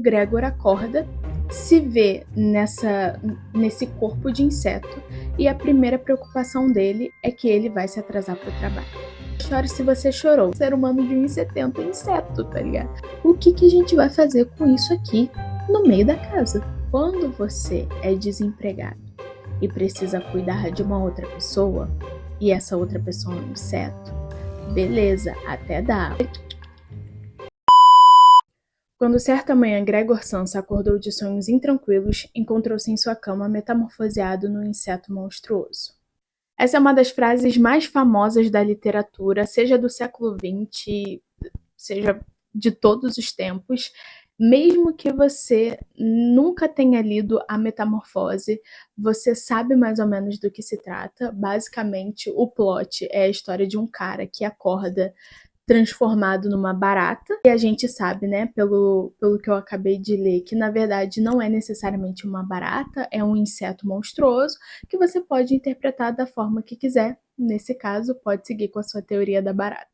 Gregor acorda, se vê nesse corpo de inseto e a primeira preocupação dele é que ele vai se atrasar pro trabalho. Chore se você chorou. Ser humano de 1,70 é inseto, tá ligado? O que a gente vai fazer com isso aqui no meio da casa? Quando você é desempregado e precisa cuidar de uma outra pessoa e essa outra pessoa é um inseto, beleza, até dá. Quando certa manhã Gregor Samsa acordou de sonhos intranquilos, encontrou-se em sua cama metamorfoseado num inseto monstruoso. Essa é uma das frases mais famosas da literatura, seja do século XX, seja de todos os tempos. Mesmo que você nunca tenha lido A Metamorfose, você sabe mais ou menos do que se trata. Basicamente, o plot é a história de um cara que acorda transformado numa barata. E a gente sabe, né, pelo que eu acabei de ler, que na verdade não é necessariamente uma barata, é um inseto monstruoso que você pode interpretar da forma que quiser. Nesse caso, pode seguir com a sua teoria da barata.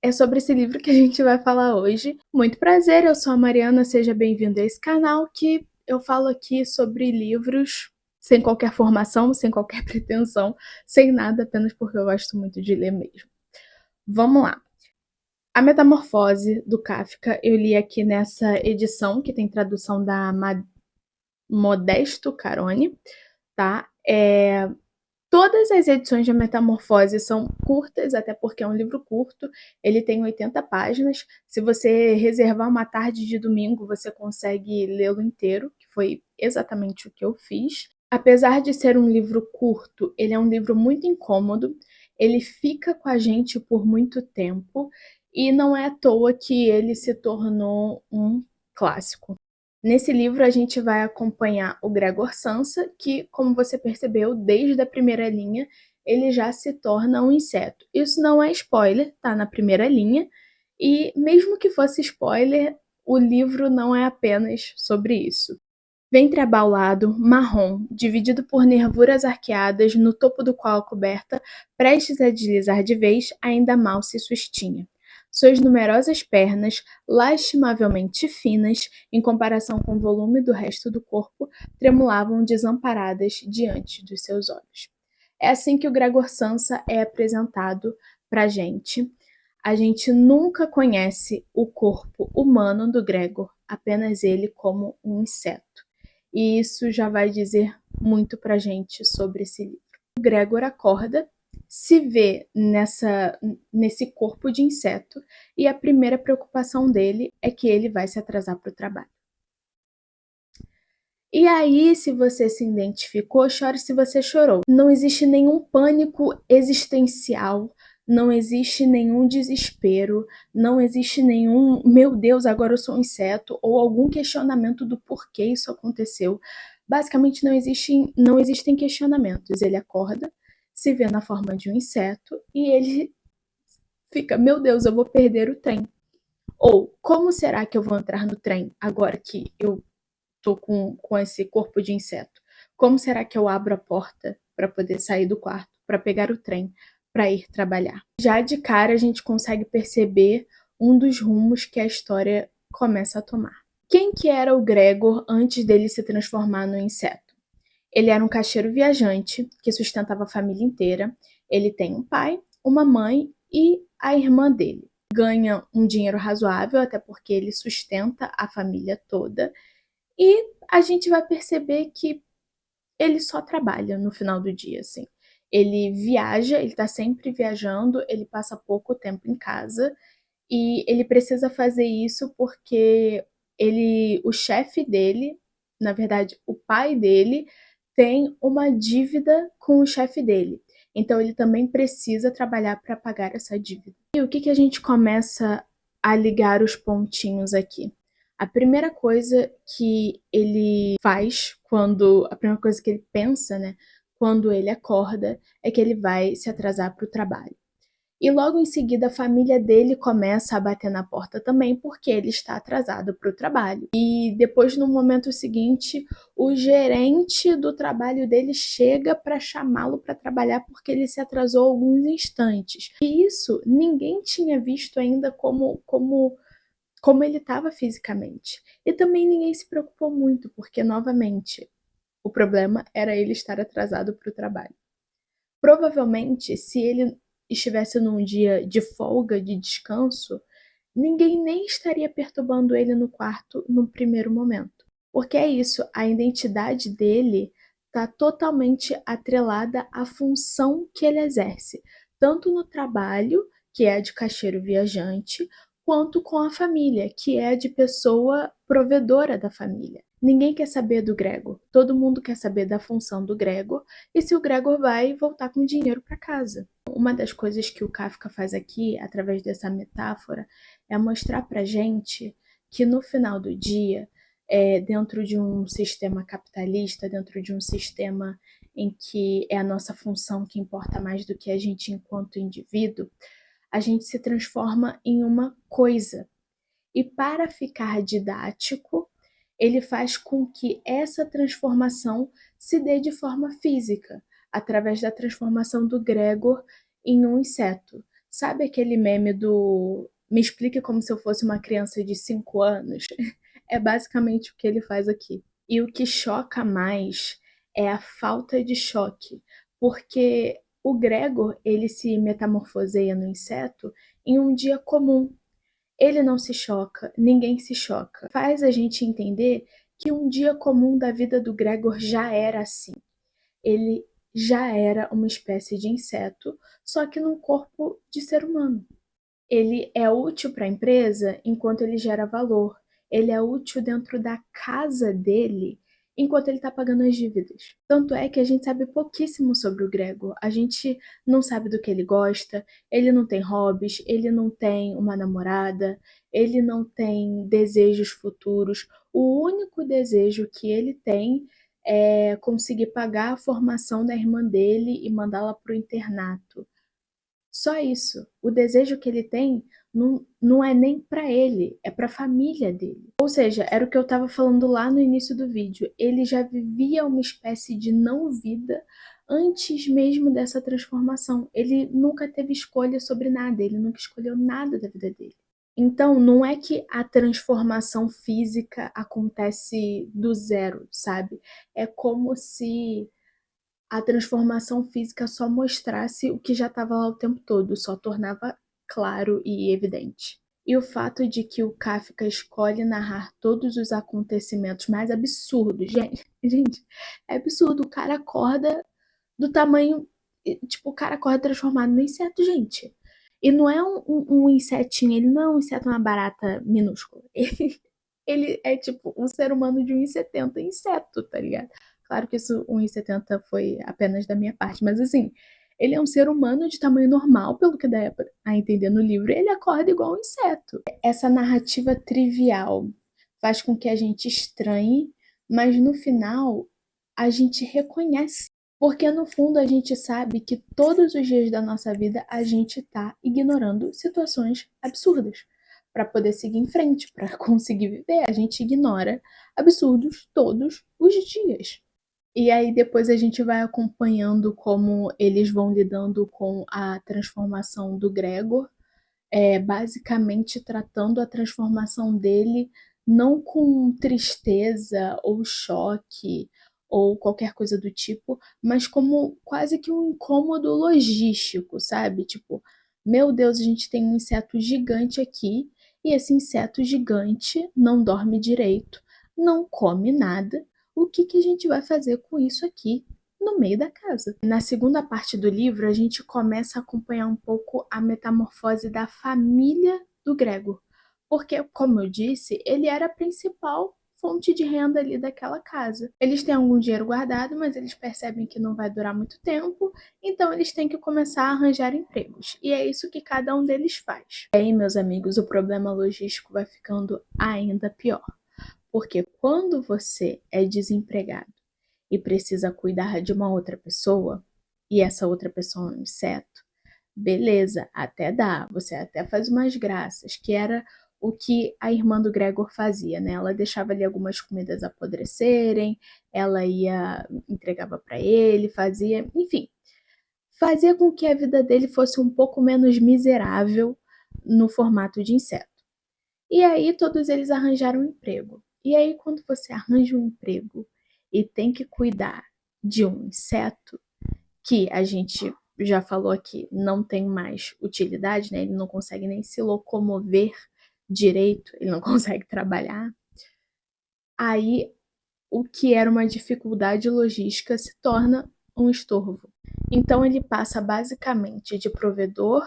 É sobre esse livro que a gente vai falar hoje. Muito prazer, eu sou a Mariana, seja bem-vindo a esse canal que eu falo aqui sobre livros sem qualquer formação, sem qualquer pretensão, sem nada, apenas porque eu gosto muito de ler mesmo. Vamos lá. A Metamorfose, do Kafka, eu li aqui nessa edição, que tem tradução da Modesto Carone, tá? Todas as edições de Metamorfose são curtas, até porque é um livro curto, ele tem 80 páginas. Se você reservar uma tarde de domingo, você consegue lê-lo inteiro, que foi exatamente o que eu fiz. Apesar de ser um livro curto, ele é um livro muito incômodo, ele fica com a gente por muito tempo, e não é à toa que ele se tornou um clássico. Nesse livro a gente vai acompanhar o Gregor Samsa, que, como você percebeu, desde a primeira linha, ele já se torna um inseto. Isso não é spoiler, tá na primeira linha, e mesmo que fosse spoiler, o livro não é apenas sobre isso. Ventre abaulado, marrom, dividido por nervuras arqueadas, no topo do qual a coberta, prestes a deslizar de vez, ainda mal se sustinha. Suas numerosas pernas, lastimavelmente finas, em comparação com o volume do resto do corpo, tremulavam desamparadas diante dos seus olhos. É assim que o Gregor Samsa é apresentado pra gente. A gente nunca conhece o corpo humano do Gregor, apenas ele como um inseto. E isso já vai dizer muito pra gente sobre esse livro. O Gregor acorda, se vê nesse corpo de inseto e a primeira preocupação dele é que ele vai se atrasar para o trabalho. E aí, se você se identificou, chore se você chorou. Não existe nenhum pânico existencial, não existe nenhum desespero, não existe nenhum, meu Deus, agora eu sou um inseto, ou algum questionamento do porquê isso aconteceu. Basicamente, não existem questionamentos. Ele acorda, se vê na forma de um inseto e ele fica, meu Deus, eu vou perder o trem. Ou, como será que eu vou entrar no trem agora que eu tô com esse corpo de inseto? Como será que eu abro a porta para poder sair do quarto, para pegar o trem, para ir trabalhar? Já de cara a gente consegue perceber um dos rumos que a história começa a tomar. Quem que era o Gregor antes dele se transformar no inseto? Ele era um caixeiro viajante que sustentava a família inteira. Ele tem um pai, uma mãe e a irmã dele. Ganha um dinheiro razoável, até porque ele sustenta a família toda. E a gente vai perceber que ele só trabalha no final do dia, assim. Ele viaja, ele tá sempre viajando, ele passa pouco tempo em casa e ele precisa fazer isso porque o chefe dele, na verdade, o pai dele, tem uma dívida com o chefe dele. Então ele também precisa trabalhar para pagar essa dívida. E o que a gente começa a ligar os pontinhos aqui? A primeira coisa que ele faz a primeira coisa que ele pensa, né, quando ele acorda, é que ele vai se atrasar para o trabalho. E logo em seguida a família dele começa a bater na porta também porque ele está atrasado para o trabalho. E depois, no momento seguinte, o gerente do trabalho dele chega para chamá-lo para trabalhar porque ele se atrasou alguns instantes. E isso ninguém tinha visto ainda como como ele estava fisicamente. E também ninguém se preocupou muito, porque, novamente, o problema era ele estar atrasado para o trabalho. Provavelmente, se ele estivesse num dia de folga, de descanso, ninguém nem estaria perturbando ele no quarto no primeiro momento. Porque é isso, a identidade dele está totalmente atrelada à função que ele exerce, tanto no trabalho, que é de caixeiro viajante, quanto com a família, que é de pessoa provedora da família. Ninguém quer saber do Gregor, todo mundo quer saber da função do Gregor e se o Gregor vai voltar com dinheiro para casa. Uma das coisas que o Kafka faz aqui, através dessa metáfora, é mostrar pra gente que no final do dia, dentro de um sistema capitalista, dentro de um sistema em que é a nossa função que importa mais do que a gente enquanto indivíduo, a gente se transforma em uma coisa. E para ficar didático, ele faz com que essa transformação se dê de forma física, através da transformação do Gregor em um inseto. Sabe aquele meme do me explique como se eu fosse uma criança de 5 anos? É basicamente o que ele faz aqui. E o que choca mais é a falta de choque, porque o Gregor, ele se metamorfoseia no inseto em um dia comum. Ele não se choca, ninguém se choca. Faz a gente entender que um dia comum da vida do Gregor já era assim. Ele já era uma espécie de inseto, só que num corpo de ser humano. Ele é útil para a empresa enquanto ele gera valor. Ele é útil dentro da casa dele enquanto ele está pagando as dívidas. Tanto é que a gente sabe pouquíssimo sobre o Gregor. A gente não sabe do que ele gosta, ele não tem hobbies, ele não tem uma namorada, ele não tem desejos futuros. O único desejo que ele tem é conseguir pagar a formação da irmã dele e mandá-la para o internato. Só isso. O desejo que ele tem não é nem para ele, é para a família dele. Ou seja, era o que eu estava falando lá no início do vídeo. Ele já vivia uma espécie de não-vida antes mesmo dessa transformação. Ele nunca teve escolha sobre nada, ele nunca escolheu nada da vida dele. Então, não é que a transformação física acontece do zero, sabe? É como se a transformação física só mostrasse o que já estava lá o tempo todo, só tornava claro e evidente. E o fato de que o Kafka escolhe narrar todos os acontecimentos mais absurdos, gente, é absurdo. O cara acorda do tamanho. Tipo, o cara acorda transformado no inseto, gente. E não é um insetinho, ele não é um inseto, uma barata minúscula. Ele é tipo um ser humano de 1,70 inseto, tá ligado? Claro que isso 1,70 foi apenas da minha parte, mas assim, ele é um ser humano de tamanho normal, pelo que dá a entender no livro, e ele acorda igual um inseto. Essa narrativa trivial faz com que a gente estranhe, mas no final a gente reconhece. Porque no fundo a gente sabe que todos os dias da nossa vida a gente tá ignorando situações absurdas para poder seguir em frente, para conseguir viver. A gente ignora absurdos todos os dias. E aí depois a gente vai acompanhando como eles vão lidando com a transformação do Gregor, basicamente tratando a transformação dele não com tristeza ou choque ou qualquer coisa do tipo, mas como quase que um incômodo logístico, sabe? Tipo, meu Deus, a gente tem um inseto gigante aqui e esse inseto gigante não dorme direito, não come nada. O que que a gente vai fazer com isso aqui no meio da casa? Na segunda parte do livro, a gente começa a acompanhar um pouco a metamorfose da família do Gregor. Porque, como eu disse, ele era a principal fonte de renda ali daquela casa. Eles têm algum dinheiro guardado, mas eles percebem que não vai durar muito tempo, então eles têm que começar a arranjar empregos. E é isso que cada um deles faz. E aí, meus amigos, o problema logístico vai ficando ainda pior. Porque quando você é desempregado e precisa cuidar de uma outra pessoa, e essa outra pessoa é um inseto, beleza, até dá, você até faz umas graças, que era o que a irmã do Gregor fazia, né? Ela deixava ali algumas comidas apodrecerem, ela entregava para ele, fazia, enfim, fazia com que a vida dele fosse um pouco menos miserável no formato de inseto. E aí todos eles arranjaram um emprego. E aí quando você arranja um emprego e tem que cuidar de um inseto, que a gente já falou aqui, não tem mais utilidade, né? Ele não consegue nem se locomover direito, ele não consegue trabalhar. Aí o que era uma dificuldade logística se torna um estorvo. Então ele passa basicamente de provedor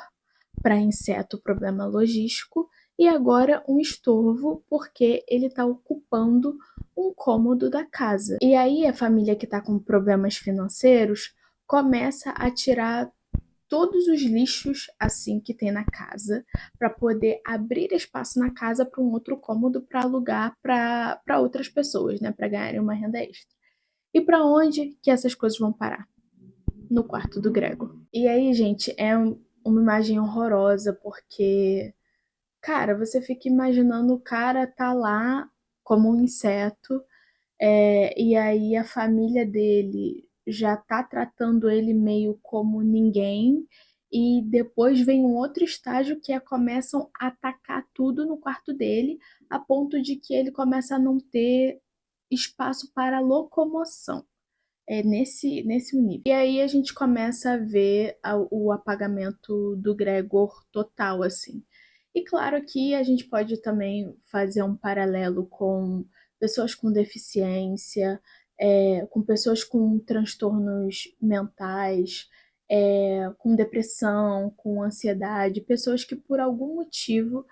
para inseto, problema logístico, e agora um estorvo porque ele está ocupando um cômodo da casa. E aí a família que está com problemas financeiros começa a tirar todos os lixos assim que tem na casa para poder abrir espaço na casa para um outro cômodo para alugar para outras pessoas, né, para ganharem uma renda extra. E para onde que essas coisas vão parar? No quarto do Gregor. E aí, gente, é uma imagem horrorosa porque, cara, você fica imaginando o cara tá lá como um inseto, e aí a família dele já tá tratando ele meio como ninguém, e depois vem um outro estágio que é começam a atacar tudo no quarto dele, a ponto de que ele começa a não ter espaço para locomoção. É nesse nível. E aí a gente começa a ver o apagamento do Gregor total, assim. E claro que a gente pode também fazer um paralelo com pessoas com deficiência, com pessoas com transtornos mentais, com depressão, com ansiedade, pessoas que por algum motivo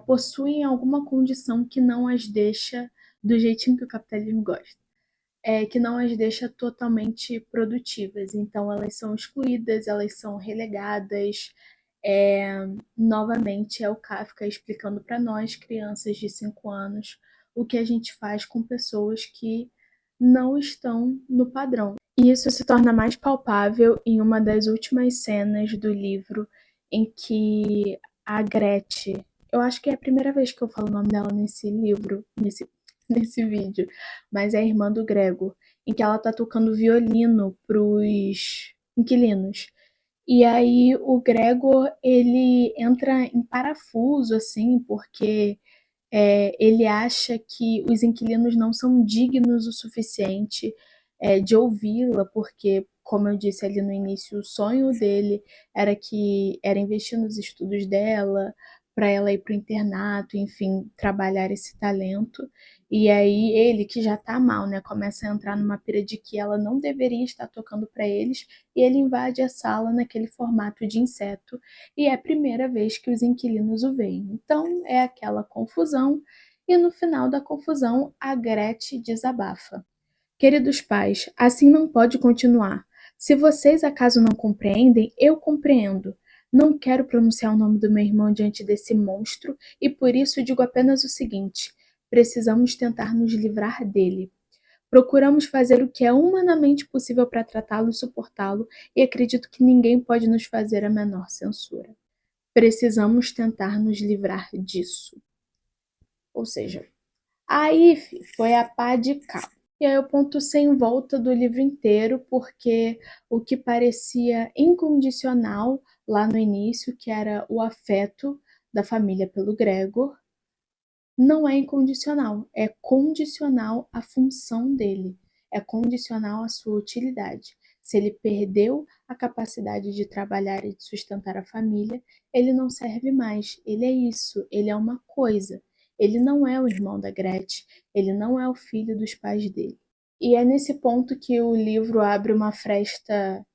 possuem alguma condição que não as deixa do jeitinho que o capitalismo gosta, que não as deixa totalmente produtivas. Então, elas são excluídas, elas são relegadas. Novamente, é o Kafka explicando para nós, crianças de 5 anos, o que a gente faz com pessoas que não estão no padrão. E isso se torna mais palpável em uma das últimas cenas do livro, em que a Gretchen, eu acho que é a primeira vez que eu falo o nome dela nesse livro, nesse vídeo, mas é a irmã do Gregor, em que ela tá tocando violino pros inquilinos. E aí o Gregor, ele entra em parafuso, assim, porque ele acha que os inquilinos não são dignos o suficiente de ouvi-la, porque, como eu disse ali no início, o sonho dele era investir nos estudos dela, para ela ir para o internato, enfim, trabalhar esse talento. E aí ele, que já tá mal, né, começa a entrar numa pira de que ela não deveria estar tocando para eles, e ele invade a sala naquele formato de inseto, e é a primeira vez que os inquilinos o veem. Então é aquela confusão, e no final da confusão a Gretchen desabafa. Queridos pais, assim não pode continuar. Se vocês acaso não compreendem, eu compreendo. Não quero pronunciar o nome do meu irmão diante desse monstro e por isso digo apenas o seguinte: precisamos tentar nos livrar dele. Procuramos fazer o que é humanamente possível para tratá-lo e suportá-lo, e acredito que ninguém pode nos fazer a menor censura. Precisamos tentar nos livrar disso. Ou seja, aí foi a pá de cal. E aí o ponto sem volta do livro inteiro, porque o que parecia incondicional lá no início, que era o afeto da família pelo Gregor, não é incondicional, é condicional à função dele, é condicional à sua utilidade. Se ele perdeu a capacidade de trabalhar e de sustentar a família, ele não serve mais. Ele é isso, ele é uma coisa. Ele não é o irmão da Gretchen, ele não é o filho dos pais dele. E é nesse ponto que o livro abre uma fresta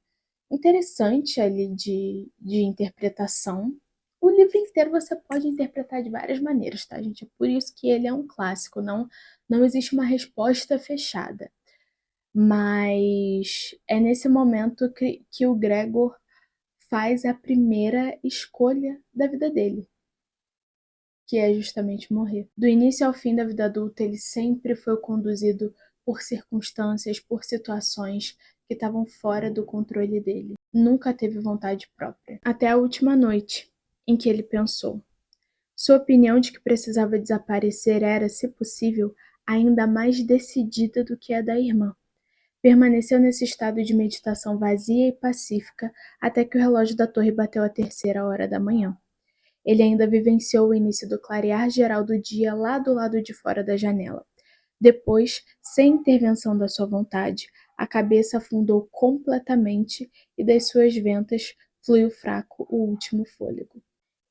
interessante ali de interpretação. O livro inteiro você pode interpretar de várias maneiras, tá, gente? É por isso que ele é um clássico, não existe uma resposta fechada. Mas é nesse momento que o Gregor faz a primeira escolha da vida dele, que é justamente morrer. Do início ao fim da vida adulta, ele sempre foi conduzido por circunstâncias, por situações que estavam fora do controle dele. Nunca teve vontade própria. Até a última noite, em que ele pensou. Sua opinião de que precisava desaparecer era, se possível, ainda mais decidida do que a da irmã. Permaneceu nesse estado de meditação vazia e pacífica até que o relógio da torre bateu a 3ª hora da manhã. ele ainda vivenciou o início do clarear geral do dia lá do lado de fora da janela. Depois, sem intervenção da sua vontade, a cabeça afundou completamente e das suas ventas fluiu fraco o último fôlego.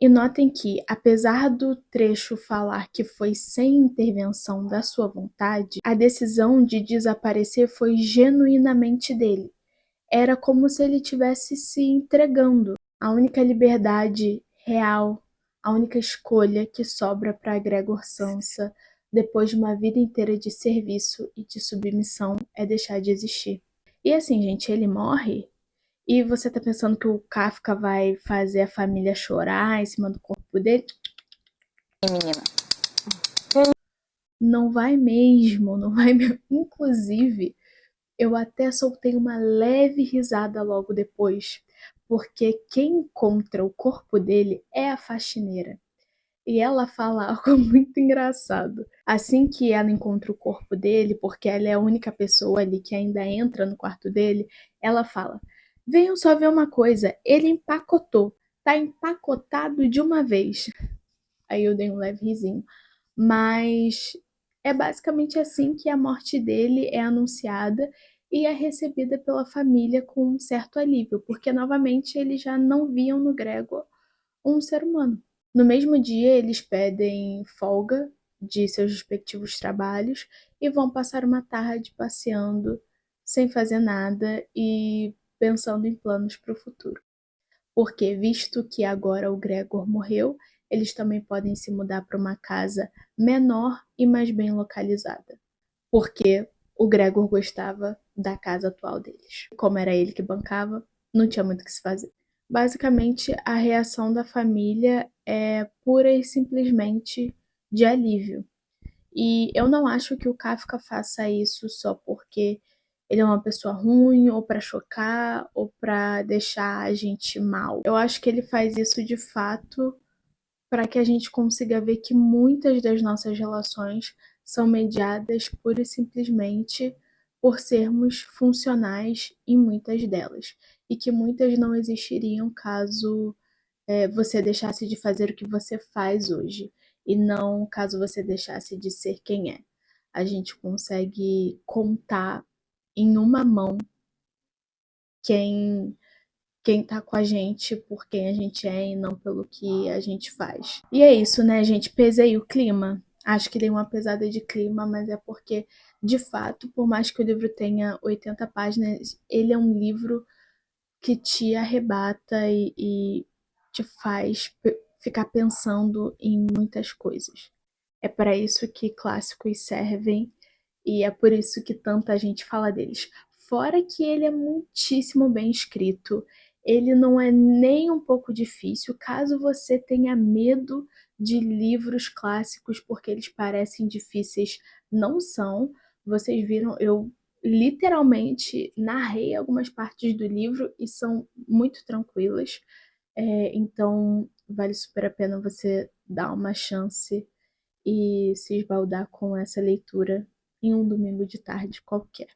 E notem que, apesar do trecho falar que foi sem intervenção da sua vontade, a decisão de desaparecer foi genuinamente dele. Era como se ele tivesse se entregando. A única liberdade real, a única escolha que sobra para Gregor Samsa depois de uma vida inteira de serviço e de submissão é deixar de existir. E assim, gente, ele morre e você tá pensando que o Kafka vai fazer a família chorar em cima do corpo dele? Menina. Não vai mesmo, não vai mesmo. Inclusive, eu até soltei uma leve risada logo depois, porque quem encontra o corpo dele é a faxineira. E ela fala algo muito engraçado. Assim que ela encontra o corpo dele, porque ela é a única pessoa ali que ainda entra no quarto dele, ela fala: Venham só ver uma coisa, ele empacotou, tá empacotado de uma vez. Aí eu dei um leve risinho. Mas é basicamente assim que a morte dele é anunciada e é recebida pela família com um certo alívio, porque novamente eles já não viam no Gregor um ser humano. No mesmo dia, eles pedem folga de seus respectivos trabalhos e vão passar uma tarde passeando, sem fazer nada e pensando em planos para o futuro. Porque, visto que agora o Gregor morreu, eles também podem se mudar para uma casa menor e mais bem localizada. Porque o Gregor gostava da casa atual deles. Como era ele que bancava, não tinha muito o que se fazer. Basicamente, a reação da família é pura e simplesmente de alívio. E eu não acho que o Kafka faça isso só porque ele é uma pessoa ruim, ou para chocar, ou para deixar a gente mal. Eu acho que ele faz isso de fato para que a gente consiga ver que muitas das nossas relações são mediadas pura e simplesmente por sermos funcionais em muitas delas. E que muitas não existiriam caso você deixasse de fazer o que você faz hoje. E não caso você deixasse de ser quem é. A gente consegue contar em uma mão quem tá com a gente por quem a gente é e não pelo que a gente faz. E é isso, né, gente? Pesei o clima. Acho que dei uma pesada de clima, mas é porque, de fato, por mais que o livro tenha 80 páginas, ele é um livro que te arrebata e te faz ficar pensando em muitas coisas. É para isso que clássicos servem e é por isso que tanta gente fala deles. Fora que ele é muitíssimo bem escrito, ele não é nem um pouco difícil, caso você tenha medo de livros clássicos porque eles parecem difíceis, não são. Vocês viram, eu literalmente narrei algumas partes do livro e são muito tranquilas. Então vale super a pena você dar uma chance e se esbaldar com essa leitura em um domingo de tarde qualquer.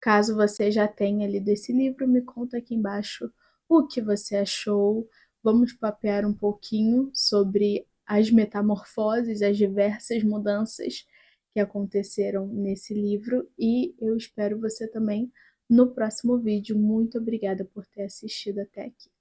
Caso você já tenha lido esse livro, me conta aqui embaixo o que você achou. Vamos papear um pouquinho sobre as metamorfoses, as diversas mudanças que aconteceram nesse livro e eu espero você também no próximo vídeo. Muito obrigada por ter assistido até aqui.